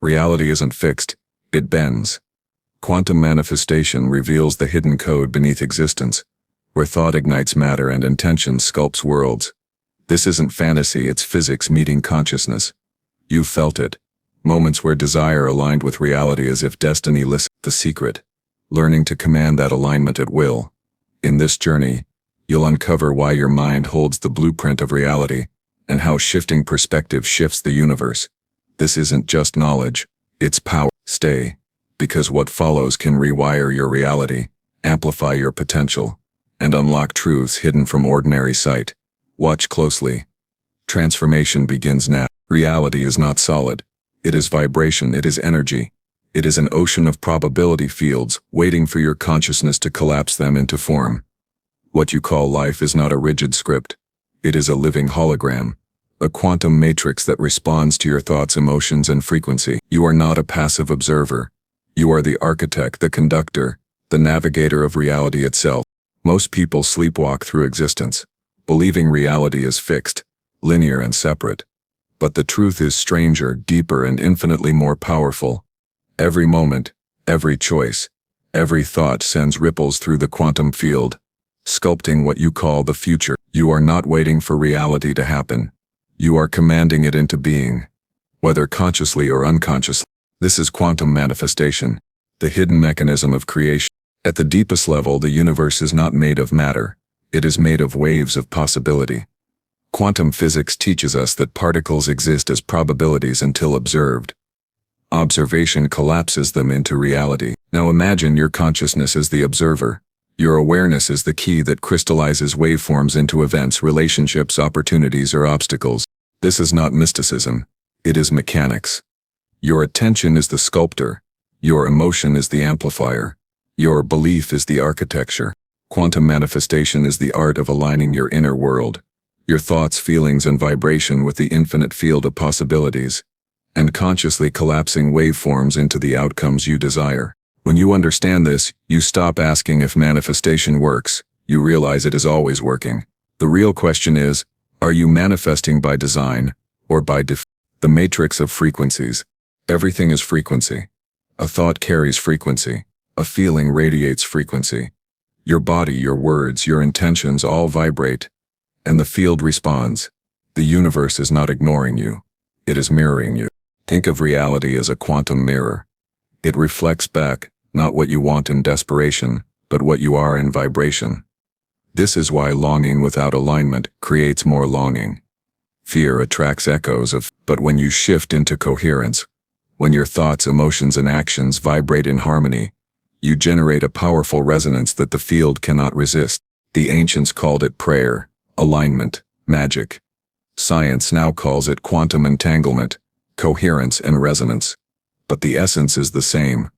Reality isn't fixed, it bends. Quantum manifestation reveals the hidden code beneath existence, where thought ignites matter and intention sculpts worlds. This isn't fantasy, it's physics meeting consciousness. You felt it. Moments where desire aligned with reality as if destiny listened. The secret. Learning to command that alignment at will. In this journey, you'll uncover why your mind holds the blueprint of reality, and how shifting perspective shifts the universe. This isn't just knowledge, it's power. Stay, because what follows can rewire your reality, amplify your potential, and unlock truths hidden from ordinary sight. Watch closely. Transformation begins now. Reality is not solid. It is vibration, it is energy. It is an ocean of probability fields waiting for your consciousness to collapse them into form. What you call life is not a rigid script. It is a living hologram, a quantum matrix that responds to your thoughts, emotions, and frequency. You are not a passive observer. You are the architect, the conductor, the navigator of reality itself. Most people sleepwalk through existence, believing reality is fixed, linear, and separate. But the truth is stranger, deeper, and infinitely more powerful. Every moment, every choice, every thought sends ripples through the quantum field, sculpting what you call the future. You are not waiting for reality to happen. You are commanding it into being, whether consciously or unconsciously. This is quantum manifestation, the hidden mechanism of creation. At the deepest level, the universe is not made of matter. It is made of waves of possibility. Quantum physics teaches us that particles exist as probabilities until observed. Observation collapses them into reality. Now imagine your consciousness as the observer. Your awareness is the key that crystallizes waveforms into events, relationships, opportunities, or obstacles. This is not mysticism. It is mechanics. Your attention is the sculptor. Your emotion is the amplifier. Your belief is the architecture. Quantum manifestation is the art of aligning your inner world, your thoughts, feelings, and vibration with the infinite field of possibilities, and consciously collapsing waveforms into the outcomes you desire. When you understand this, you stop asking if manifestation works. You realize it is always working. The real question is, are you manifesting by design or by the matrix of frequencies? Everything is frequency. A thought carries frequency. A feeling radiates frequency. Your body, your words, your intentions all vibrate, and the field responds. The universe is not ignoring you. It is mirroring you. Think of reality as a quantum mirror. It reflects back, not what you want in desperation, but what you are in vibration. This is why longing without alignment creates more longing. Fear attracts echoes of, but when you shift into coherence, when your thoughts, emotions, and actions vibrate in harmony, you generate a powerful resonance that the field cannot resist. The ancients called it prayer, alignment, magic. Science now calls it quantum entanglement, coherence, and resonance. But the essence is the same.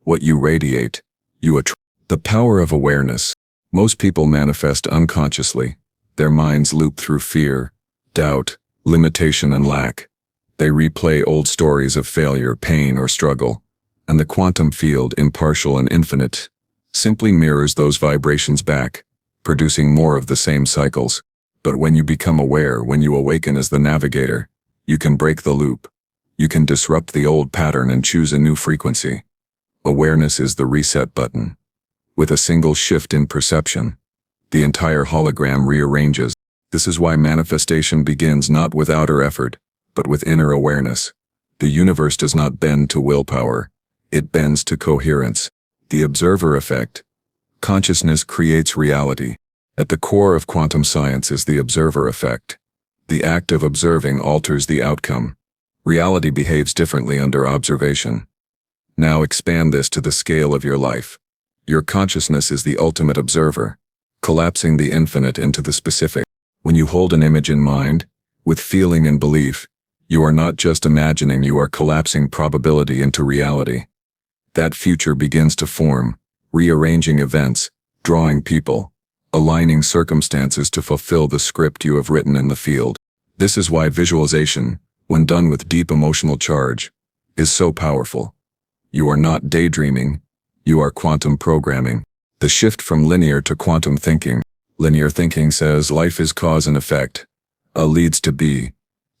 What you radiate, you attract. The power of awareness. Most people manifest unconsciously. Their minds loop through fear, doubt, limitation, and lack. They replay old stories of failure, pain, or struggle, and the quantum field, impartial and infinite, simply mirrors those vibrations back, producing more of the same cycles. But when you become aware, when you awaken as the navigator, you can break the loop. You can disrupt the old pattern and choose a new frequency. Awareness is the reset button. With a single shift in perception, the entire hologram rearranges. This is why manifestation begins not with outer effort, but with inner awareness. The universe does not bend to willpower. It bends to coherence. The observer effect. Consciousness creates reality. At the core of quantum science is the observer effect. The act of observing alters the outcome. Reality behaves differently under observation. Now expand this to the scale of your life. Your consciousness is the ultimate observer, collapsing the infinite into the specific. When you hold an image in mind, with feeling and belief, you are not just imagining, you are collapsing probability into reality. That future begins to form, rearranging events, drawing people, aligning circumstances to fulfill the script you have written in the field. This is why visualization, when done with deep emotional charge, is so powerful. You are not daydreaming, you are quantum programming. The shift from linear to quantum thinking. Linear thinking says life is cause and effect. A leads to B.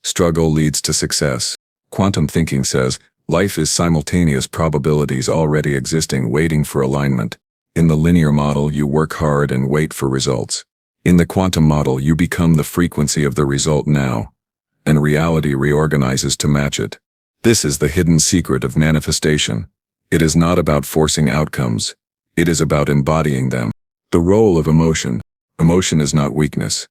Struggle leads to success. Quantum thinking says Life is simultaneous probabilities already existing waiting for alignment. In the linear model, you work hard and wait for results. In the quantum model, you become the frequency of the result now, and reality reorganizes to match it. This is the hidden secret of manifestation. It is not about forcing outcomes. It is about embodying them. The role of emotion. Emotion is not weakness.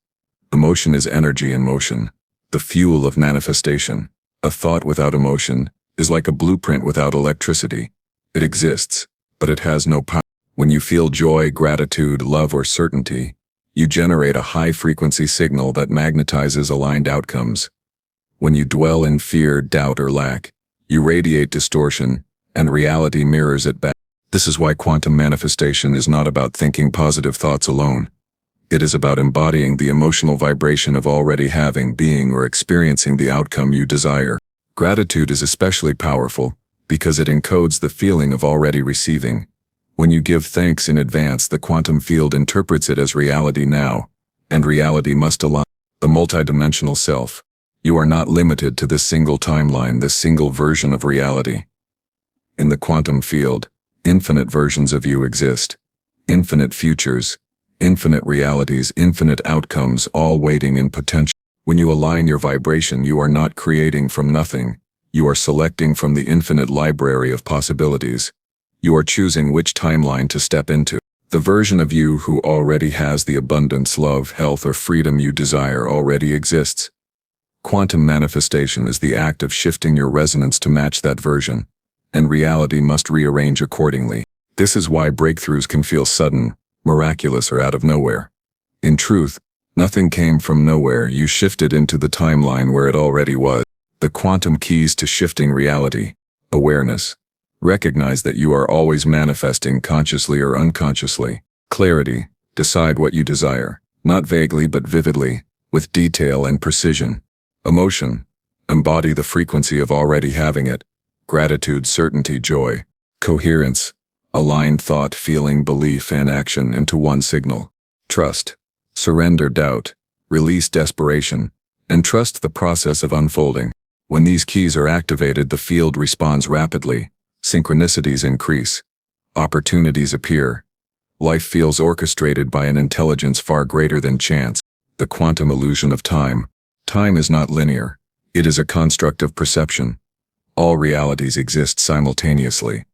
Emotion is energy in motion, the fuel of manifestation. A thought without emotion is like a blueprint without electricity. It exists, but it has no power. When you feel joy, gratitude, love, or certainty, you generate a high-frequency signal that magnetizes aligned outcomes. When you dwell in fear, doubt, or lack, you radiate distortion, and reality mirrors it back. This is why quantum manifestation is not about thinking positive thoughts alone. It is about embodying the emotional vibration of already having, being, or experiencing the outcome you desire. Gratitude is especially powerful because it encodes the feeling of already receiving. When you give thanks in advance, the quantum field interprets it as reality now, and reality must align. The multidimensional self. You are not limited to this single timeline, this single version of reality. In the quantum field, infinite versions of you exist. Infinite futures, infinite realities, infinite outcomes, all waiting in potential. When you align your vibration, you are not creating from nothing. You are selecting from the infinite library of possibilities. You are choosing which timeline to step into. The version of you who already has the abundance, love, health, or freedom you desire already exists. Quantum manifestation is the act of shifting your resonance to match that version, and reality must rearrange accordingly. This is why breakthroughs can feel sudden, miraculous, or out of nowhere. In truth, nothing came from nowhere. You shifted into the timeline where it already was. The quantum keys to shifting reality. Awareness. Recognize that you are always manifesting consciously or unconsciously. Clarity. Decide what you desire, not vaguely but vividly, with detail and precision. Emotion. Embody the frequency of already having it. Gratitude, certainty, joy. Coherence. Align thought, feeling, belief, and action into one signal. Trust. Surrender doubt. Release desperation. And trust the process of unfolding. When these keys are activated, the field responds rapidly. Synchronicities increase. Opportunities appear. Life feels orchestrated by an intelligence far greater than chance. The quantum illusion of time. Time is not linear. It is a construct of perception. All realities exist simultaneously.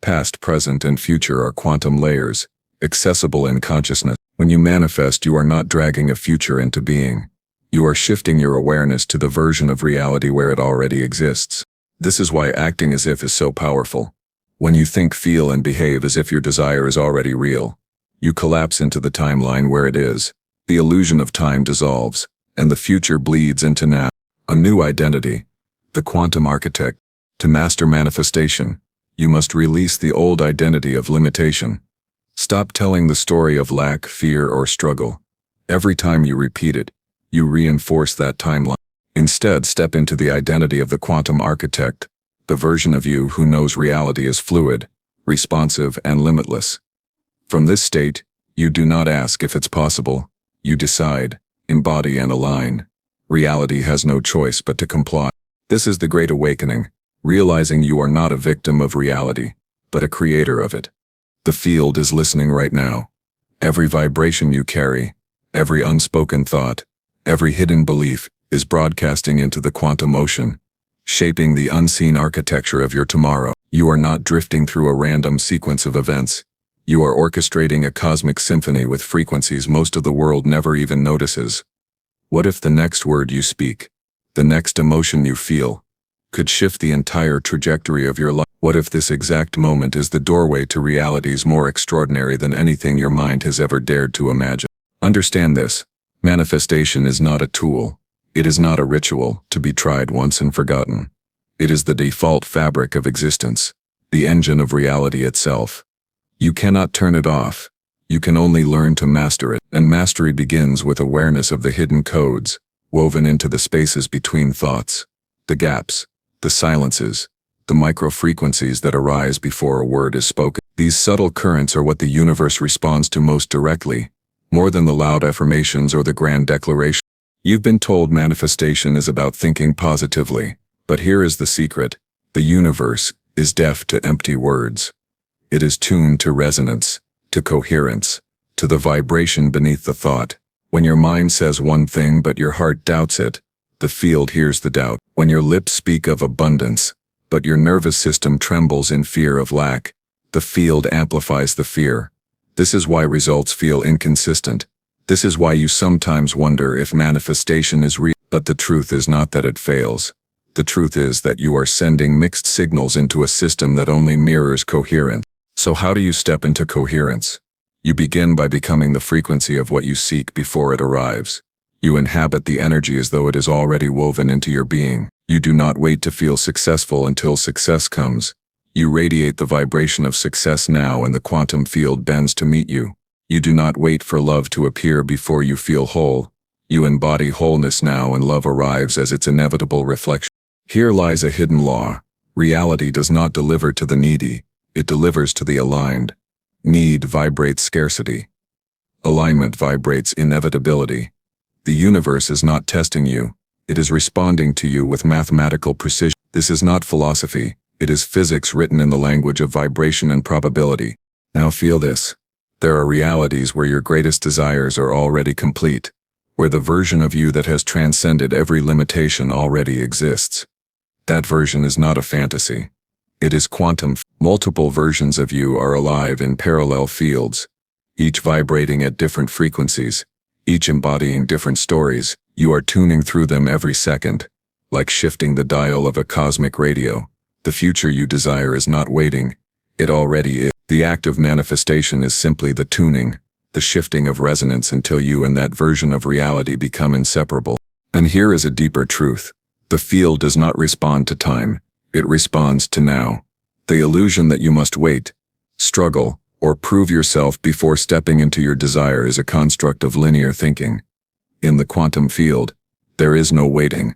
Past, present, and future are quantum layers, accessible in consciousness. When you manifest, you are not dragging a future into being. You are shifting your awareness to the version of reality where it already exists. This is why acting as if is so powerful. When you think, feel, and behave as if your desire is already real, you collapse into the timeline where it is. The illusion of time dissolves, and the future bleeds into now. A new identity. The quantum architect. To master manifestation, you must release the old identity of limitation. Stop telling the story of lack, fear, or struggle. Every time you repeat it, you reinforce that timeline. Instead, step into the identity of the quantum architect, the version of you who knows reality is fluid, responsive, and limitless. From this state, you do not ask if it's possible. You decide, embody, and align. Reality has no choice but to comply. This is the Great Awakening, realizing you are not a victim of reality, but a creator of it. The field is listening right now. Every vibration you carry, every unspoken thought, every hidden belief is broadcasting into the quantum ocean, shaping the unseen architecture of your tomorrow. You are not drifting through a random sequence of events. You are orchestrating a cosmic symphony with frequencies most of the world never even notices. What if the next word you speak, the next emotion you feel, could shift the entire trajectory of your life? What if this exact moment is the doorway to realities more extraordinary than anything your mind has ever dared to imagine? Understand this. Manifestation is not a tool. It is not a ritual to be tried once and forgotten. It is the default fabric of existence, the engine of reality itself. You cannot turn it off. You can only learn to master it, and mastery begins with awareness of the hidden codes, woven into the spaces between thoughts, the gaps, the silences, the micro-frequencies that arise before a word is spoken. These subtle currents are what the universe responds to most directly, more than the loud affirmations or the grand declaration. You've been told manifestation is about thinking positively, but here is the secret. The universe is deaf to empty words. It is tuned to resonance, to coherence, to the vibration beneath the thought. When your mind says one thing but your heart doubts it, the field hears the doubt. When your lips speak of abundance, but your nervous system trembles in fear of lack, the field amplifies the fear. This is why results feel inconsistent. This is why you sometimes wonder if manifestation is real. But the truth is not that it fails. The truth is that you are sending mixed signals into a system that only mirrors coherence. So how do you step into coherence? You begin by becoming the frequency of what you seek before it arrives. You inhabit the energy as though it is already woven into your being. You do not wait to feel successful until success comes. You radiate the vibration of success now and the quantum field bends to meet you. You do not wait for love to appear before you feel whole. You embody wholeness now and love arrives as its inevitable reflection. Here lies a hidden law. Reality does not deliver to the needy. It delivers to the aligned. Need vibrates scarcity. Alignment vibrates inevitability. The universe is not testing you. It is responding to you with mathematical precision. This is not philosophy. It is physics written in the language of vibration and probability. Now feel this. There are realities where your greatest desires are already complete, where the version of you that has transcended every limitation already exists. That version is not a fantasy. It is quantum. Multiple versions of you are alive in parallel fields, each vibrating at different frequencies, each embodying different stories. You are tuning through them every second, like shifting the dial of a cosmic radio. The future you desire is not waiting. It already is. The act of manifestation is simply the tuning, the shifting of resonance until you and that version of reality become inseparable. And here is a deeper truth. The field does not respond to time. It responds to now. The illusion that you must wait, struggle, or prove yourself before stepping into your desire is a construct of linear thinking. In the quantum field, there is no waiting.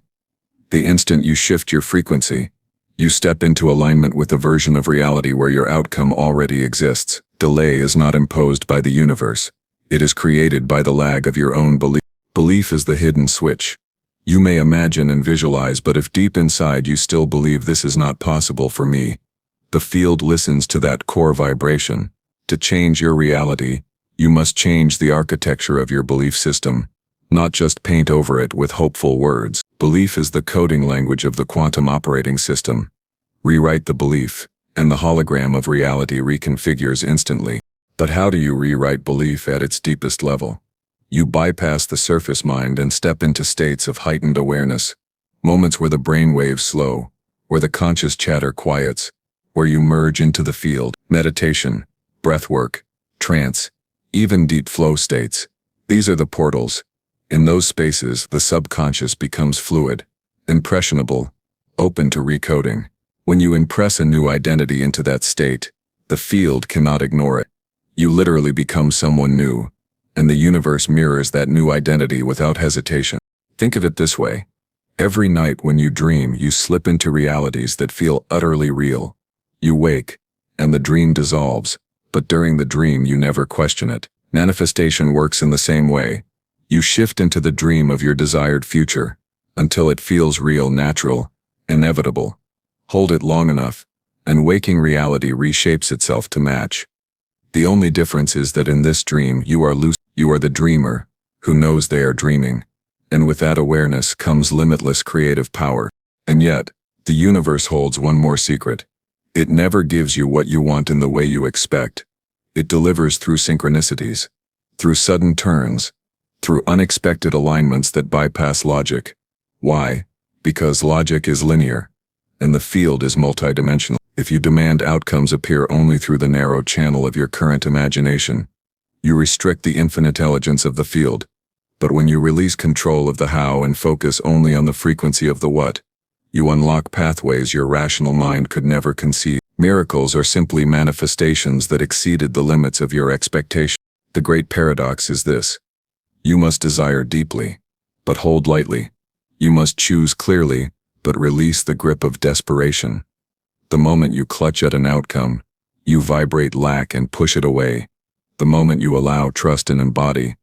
The instant you shift your frequency, you step into alignment with a version of reality where your outcome already exists. Delay is not imposed by the universe. It is created by the lag of your own belief. Belief is the hidden switch. You may imagine and visualize, but if deep inside you still believe this is not possible for me, the field listens to that core vibration. To change your reality, you must change the architecture of your belief system, not just paint over it with hopeful words. Belief is the coding language of the quantum operating system. Rewrite the belief, and the hologram of reality reconfigures instantly. But how do you rewrite belief at its deepest level? You bypass the surface mind and step into states of heightened awareness, moments where the brain waves slow, where the conscious chatter quiets, where you merge into the field. Meditation, breathwork, trance, even deep flow states. These are the portals. In those spaces, the subconscious becomes fluid, impressionable, open to recoding. When you impress a new identity into that state, the field cannot ignore it. You literally become someone new, and the universe mirrors that new identity without hesitation. Think of it this way. Every night when you dream, you slip into realities that feel utterly real. You wake, and the dream dissolves, but during the dream you never question it. Manifestation works in the same way. You shift into the dream of your desired future, until it feels real, natural, inevitable. Hold it long enough, and waking reality reshapes itself to match. The only difference is that in this dream you are lucid. You are the dreamer, who knows they are dreaming, and with that awareness comes limitless creative power. And yet, the universe holds one more secret. It never gives you what you want in the way you expect. It delivers through synchronicities, through sudden turns, through unexpected alignments that bypass logic. Why? Because logic is linear, and the field is multidimensional. If you demand outcomes appear only through the narrow channel of your current imagination, you restrict the infinite intelligence of the field. But when you release control of the how and focus only on the frequency of the what, you unlock pathways your rational mind could never conceive. Miracles are simply manifestations that exceeded the limits of your expectation. The great paradox is this. You must desire deeply, but hold lightly. You must choose clearly, but release the grip of desperation. The moment you clutch at an outcome, you vibrate lack and push it away. The moment you allow trust and embody,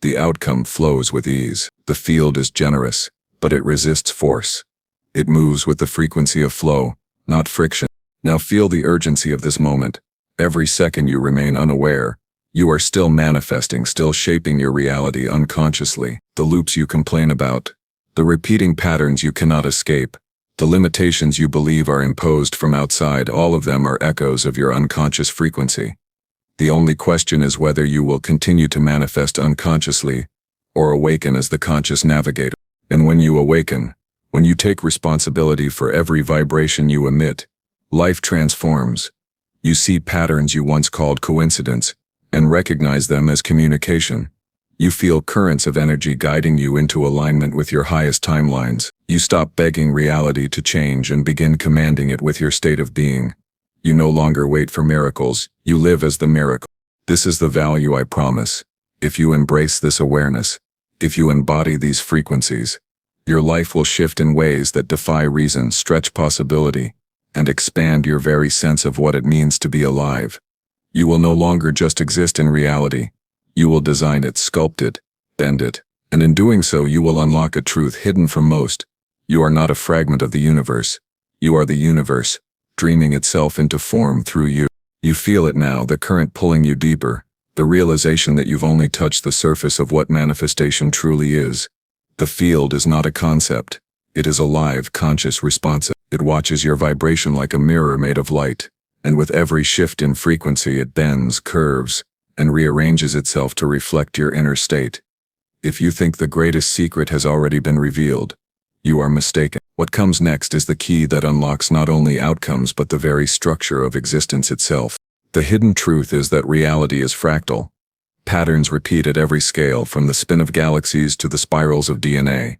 the outcome flows with ease. The field is generous, but it resists force. It moves with the frequency of flow, not friction. Now feel the urgency of this moment. Every second you remain unaware, you are still manifesting, still shaping your reality unconsciously. The loops you complain about, the repeating patterns you cannot escape, the limitations you believe are imposed from outside, all of them are echoes of your unconscious frequency. The only question is whether you will continue to manifest unconsciously or awaken as the conscious navigator. And when you awaken, when you take responsibility for every vibration you emit, life transforms. You see patterns you once called coincidence and recognize them as communication. You feel currents of energy guiding you into alignment with your highest timelines. You stop begging reality to change and begin commanding it with your state of being. You no longer wait for miracles, you live as the miracle. This is the value I promise. If you embrace this awareness, if you embody these frequencies, your life will shift in ways that defy reason, stretch possibility, and expand your very sense of what it means to be alive. You will no longer just exist in reality. You will design it, sculpt it, bend it, and in doing so you will unlock a truth hidden from most. You are not a fragment of the universe. You are the universe, dreaming itself into form through you. You feel it now, the current pulling you deeper, the realization that you've only touched the surface of what manifestation truly is. The field is not a concept. It is alive, conscious, responsive. It watches your vibration like a mirror made of light, and with every shift in frequency it bends, curves, and rearranges itself to reflect your inner state. If you think the greatest secret has already been revealed, you are mistaken. What comes next is the key that unlocks not only outcomes but the very structure of existence itself. The hidden truth is that reality is fractal. Patterns repeat at every scale, from the spin of galaxies to the spirals of DNA.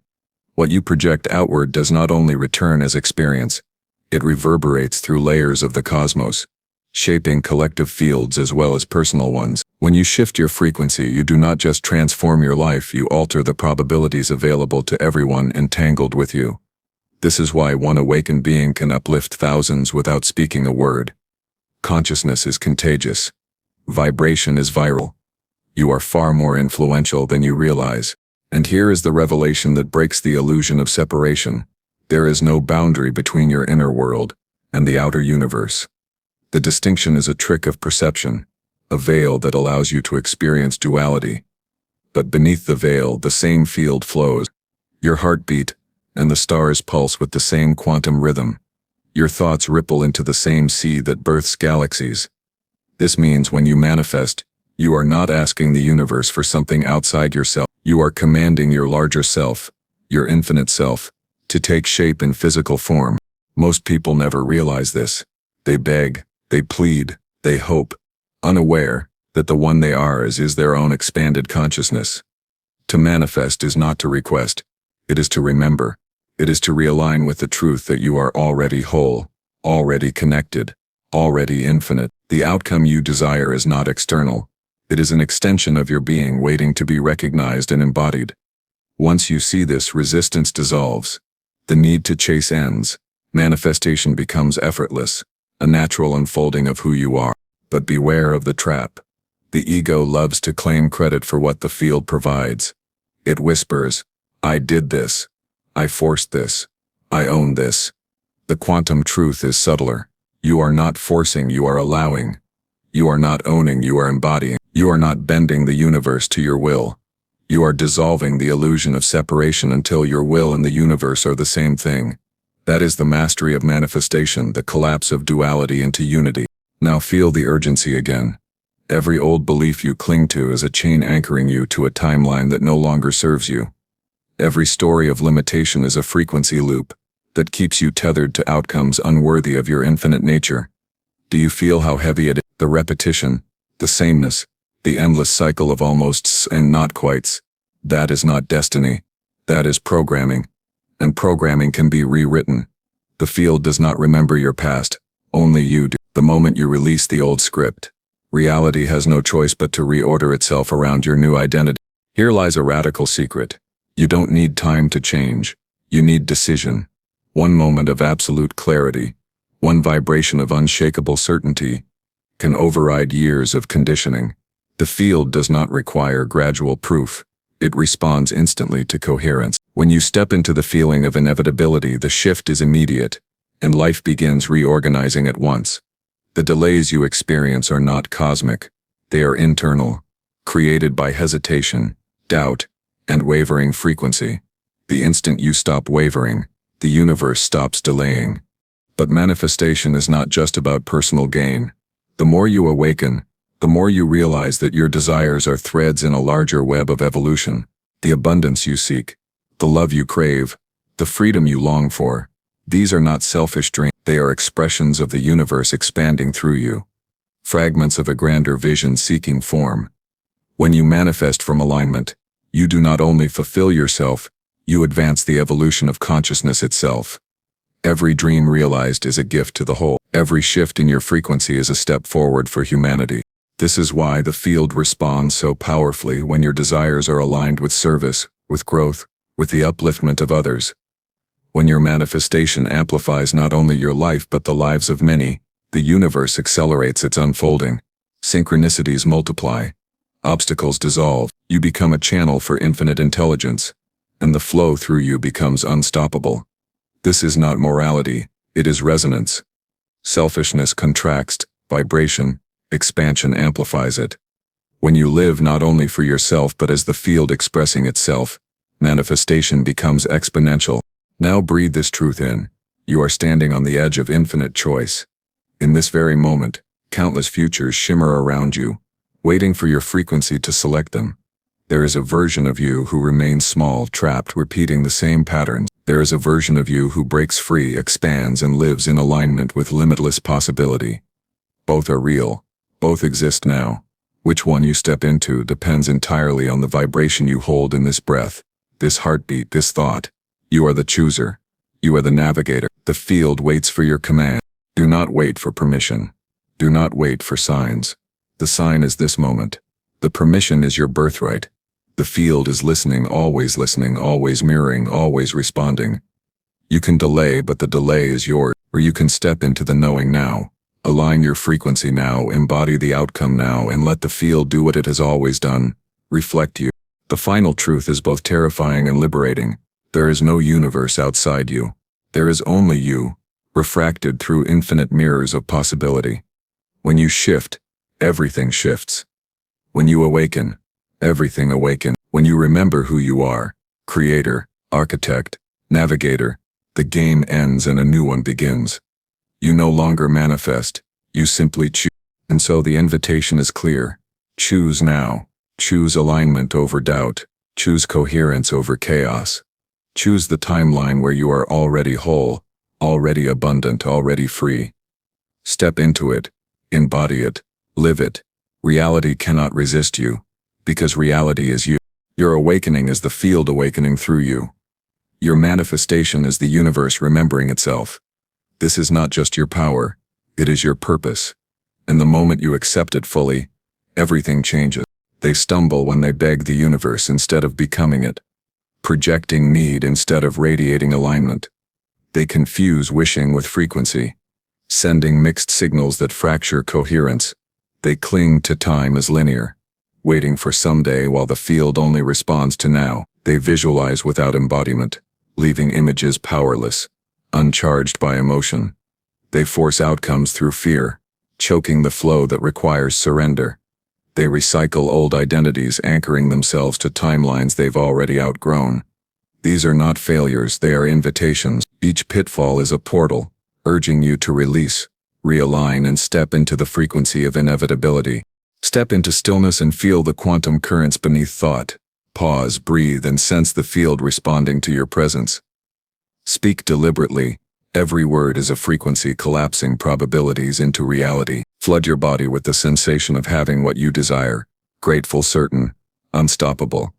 What you project outward does not only return as experience, it reverberates through layers of the cosmos, shaping collective fields as well as personal ones. When you shift your frequency, you do not just transform your life, you alter the probabilities available to everyone entangled with you. This is why one awakened being can uplift thousands without speaking a word. Consciousness is contagious. Vibration is viral. You are far more influential than you realize. And here is the revelation that breaks the illusion of separation. There is no boundary between your inner world and the outer universe. The distinction is a trick of perception, a veil that allows you to experience duality. But beneath the veil, the same field flows. Your heartbeat and the stars pulse with the same quantum rhythm. Your thoughts ripple into the same sea that births galaxies. This means when you manifest, you are not asking the universe for something outside yourself. You are commanding your larger self, your infinite self, to take shape in physical form. Most people never realize this. They beg, they plead, they hope, unaware that the one they are is their own expanded consciousness. To manifest is not to request. It is to remember. It is to realign with the truth that you are already whole, already connected, already infinite. The outcome you desire is not external. It is an extension of your being waiting to be recognized and embodied. Once you see this, resistance dissolves. The need to chase ends. Manifestation becomes effortless, a natural unfolding of who you are. But beware of the trap. The ego loves to claim credit for what the field provides. It whispers, "I did this. I forced this. I own this." The quantum truth is subtler. You are not forcing, you are allowing. You are not owning, you are embodying. You are not bending the universe to your will. You are dissolving the illusion of separation until your will and the universe are the same thing. That is the mastery of manifestation, the collapse of duality into unity. Now feel the urgency again. Every old belief you cling to is a chain anchoring you to a timeline that no longer serves you. Every story of limitation is a frequency loop that keeps you tethered to outcomes unworthy of your infinite nature. Do you feel how heavy it is? The repetition, the sameness, the endless cycle of almosts and not quites. That is not destiny. That is programming. And programming can be rewritten. The field does not remember your past. Only you do. The moment you release the old script, reality has no choice but to reorder itself around your new identity. Here lies a radical secret. You don't need time to change. You need decision. One moment of absolute clarity, one vibration of unshakable certainty, can override years of conditioning. The field does not require gradual proof. It responds instantly to coherence. When you step into the feeling of inevitability, the shift is immediate. and life begins reorganizing at once. The delays you experience are not cosmic. They are internal, created by hesitation, doubt, and wavering frequency. The instant you stop wavering, the universe stops delaying. But manifestation is not just about personal gain. The more you awaken, the more you realize that your desires are threads in a larger web of evolution. The abundance you seek, the love you crave, the freedom you long for. These are not selfish dreams. They are expressions of the universe expanding through you. Fragments of a grander vision seeking form. When you manifest from alignment, you do not only fulfill yourself, you advance the evolution of consciousness itself. Every dream realized is a gift to the whole. Every shift in your frequency is a step forward for humanity. This is why the field responds so powerfully when your desires are aligned with service, with growth, with the upliftment of others. When your manifestation amplifies not only your life but the lives of many, the universe accelerates its unfolding. Synchronicities multiply. Obstacles dissolve. You become a channel for infinite intelligence, and the flow through you becomes unstoppable. This is not morality, it is resonance. Selfishness contracts, vibration, expansion amplifies it. When you live not only for yourself but as the field expressing itself, manifestation becomes exponential. Now breathe this truth in. You are standing on the edge of infinite choice. In this very moment, countless futures shimmer around you, waiting for your frequency to select them. There is a version of you who remains small, trapped, repeating the same patterns. There is a version of you who breaks free, expands, and lives in alignment with limitless possibility. Both are real. Both exist now. Which one you step into depends entirely on the vibration you hold in this breath, this heartbeat, this thought. You are the chooser. You are the navigator. The field waits for your command. Do not wait for permission. Do not wait for signs. The sign is this moment. The permission is your birthright. The field is listening, always mirroring, always responding. You can delay, but the delay is yours. Or you can step into the knowing now. Align your frequency now, embody the outcome now, and let the field do what it has always done. Reflect you. The final truth is both terrifying and liberating. There is no universe outside you. There is only you, refracted through infinite mirrors of possibility. When you shift, everything shifts. When you awaken, everything awakens. When you remember who you are, creator, architect, navigator, the game ends and a new one begins. You no longer manifest, you simply choose. And so the invitation is clear. Choose now. Choose alignment over doubt. Choose coherence over chaos. Choose the timeline where you are already whole, already abundant, already free. Step into it, embody it, live it. Reality cannot resist you, because reality is you. Your awakening is the field awakening through you. Your manifestation is the universe remembering itself. This is not just your power, it is your purpose. And the moment you accept it fully, everything changes. They stumble when they beg the universe instead of becoming it. Projecting need instead of radiating alignment. They confuse wishing with frequency, sending mixed signals that fracture coherence. They cling to time as linear, waiting for someday while the field only responds to now. They visualize without embodiment, leaving images powerless, uncharged by emotion. They force outcomes through fear, choking the flow that requires surrender. They recycle old identities, anchoring themselves to timelines they've already outgrown. These are not failures, they are invitations. Each pitfall is a portal, urging you to release, realign, and step into the frequency of inevitability. Step into stillness and feel the quantum currents beneath thought. Pause, breathe, and sense the field responding to your presence. Speak deliberately. Every word is a frequency collapsing probabilities into reality. Flood your body with the sensation of having what you desire, grateful, certain, unstoppable.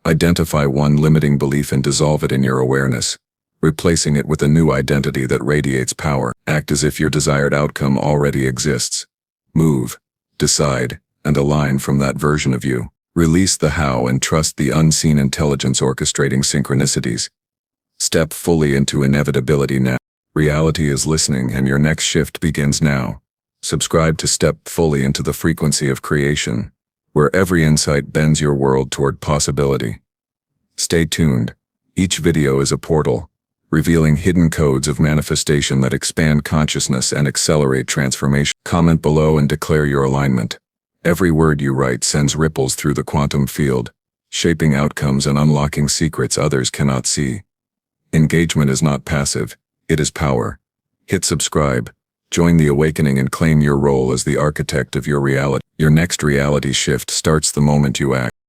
Identify one limiting belief and dissolve it in your awareness, replacing it with a new identity that radiates power. Act as if your desired outcome already exists. Move, decide, and align from that version of you. Release the how and trust the unseen intelligence orchestrating synchronicities. Step fully into inevitability now. Reality is listening and your next shift begins now. Subscribe to step fully into the frequency of creation, where every insight bends your world toward possibility. Stay tuned. Each video is a portal, revealing hidden codes of manifestation that expand consciousness and accelerate transformation. Comment below and declare your alignment. Every word you write sends ripples through the quantum field, shaping outcomes and unlocking secrets others cannot see. Engagement is not passive, it is power. Hit subscribe, join the awakening and claim your role as the architect of your reality. Your next reality shift starts the moment you act.